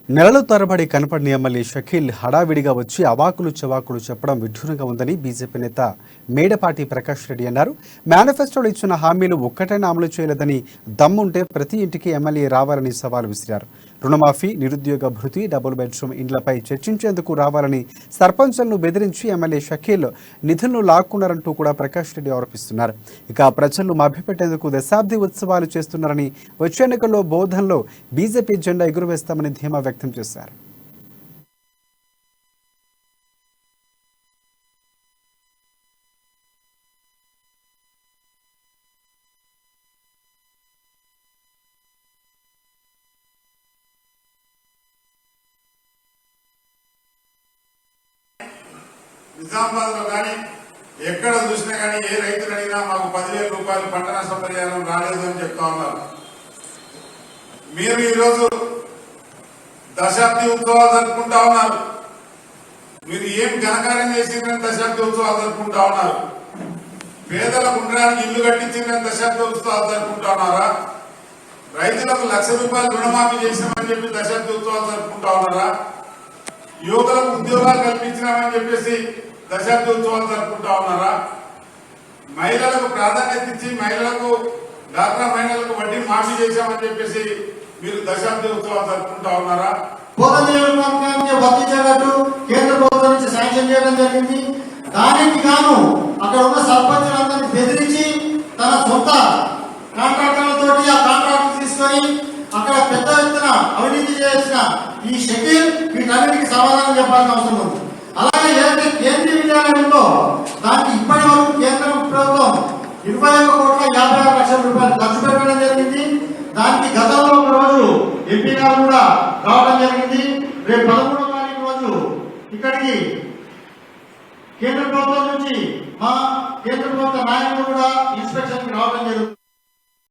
నెలల తరబడి కనపడిన ఎమ్మెల్యే షకీల్ హడావిడిగా వచ్చి అవాకులు చవాకులు చెప్పడం విడ్డూరంగా ఉందని బీజేపీ నేత మేడపాటి ప్రకాష్ రెడ్డి అన్నారు. మేనిఫెస్టోలో ఇచ్చిన హామీలు ఒక్కటైనా అమలు చేయలేదని దమ్ముంటే ప్రతి ఇంటికి ఎమ్మెల్యే రావాలని సవాల్ విసిరారు. రుణమాఫీ, నిరుద్యోగ భృతి, డబుల్ బెడ్రూమ్ ఇండ్లపై చర్చించేందుకు రావాలని సర్పంచులను బెదిరించి ఎమ్మెల్యే షకీల్ నిధులను లాక్కున్నారంటూ కూడా ప్రకాష్ రెడ్డి ఆరోపిస్తున్నారు. ఇక ప్రజలను మభ్యపెట్టేందుకు దశాబ్ది ఉత్సవాలు చేస్తున్నారని, వచ్చే ఎన్నికల్లో బోధనలో బీజేపీ జెండా ఎగురవేస్తామని ధీమా వ్యక్తం చేశారు. నిజామాబాద్ లో కానీ ఎక్కడ చూసినా కానీ ఏ రైతులు అడిగినా మాకు 10,000 రూపాయలు పంట నష్ట పరిహారం రాలేదు అని చెప్తా ఉన్నారు. మీరు ఈరోజు దశాబ్ది ఉత్సవాలు జరుపుకుంటా ఉన్నారు. మీరు ఏం ఘనకార్యం చేసిందని దశాబ్ది ఉత్సవాలు జరుపుకుంటా ఉన్నారు. పేదలకు ఉండడానికి ఇల్లు కట్టించిందని దశాబ్ది ఉత్సవాలు జరుపుకుంటా ఉన్నారా? రైతులకు ₹1,00,000 రుణమాఫీ చేసినామని చెప్పి దశాబ్ది ఉత్సవాలు జరుపుకుంటా ఉన్నారా? యువకులకు ఉద్యోగాలు కల్పించినామని చెప్పేసి దశాబ్ది ఉత్సవాలు జరుపుకుంటా ఉన్నారా? మహిళలకు ప్రాధాన్యత ఇచ్చి మహిళలకు డాక్రా మహిళలకు వడ్డీ మాఫీ చేశామని చెప్పేసి మీరు దశాబ్ది ఉత్సవాలు జరుపుకుంటా ఉన్నారా? వర్తించేటట్టు కేంద్ర ప్రభుత్వం నుంచి శాంక్షన్ చేయడం జరిగింది. దానికి గాను అక్కడ ఉన్న సర్పంచులందరినీ బెదిరించి తన సొంత కాంట్రాక్టర్లతో ఆ కాంట్రాక్ట్ తీసుకొని అక్కడ పెద్ద ఎత్తున అవినీతి చేసిన ఈ షకీల్ వీటన్నిటికీ సమాధానం చెప్పాల్సిన అవసరం ఉంది. అలాగే ఏదైతే కేంద్రీయ విద్యాలయం ఉందో దానికి ఇప్పటి వరకు కేంద్ర ప్రభుత్వం 21,56,00,000 రూపాయలు ఖర్చు పెట్టడం జరిగింది. దానికి గతంలో ఒక రోజు ఎంపీ గారు కూడా రావడం జరిగింది. రేపు 13వ తారీఖు రోజు ఇక్కడికి కేంద్ర ప్రభుత్వం నుంచి మా కేంద్ర ప్రభుత్వ నాయకులు కూడా ఇన్స్పెక్షన్ కి రావడం జరుగుతుంది.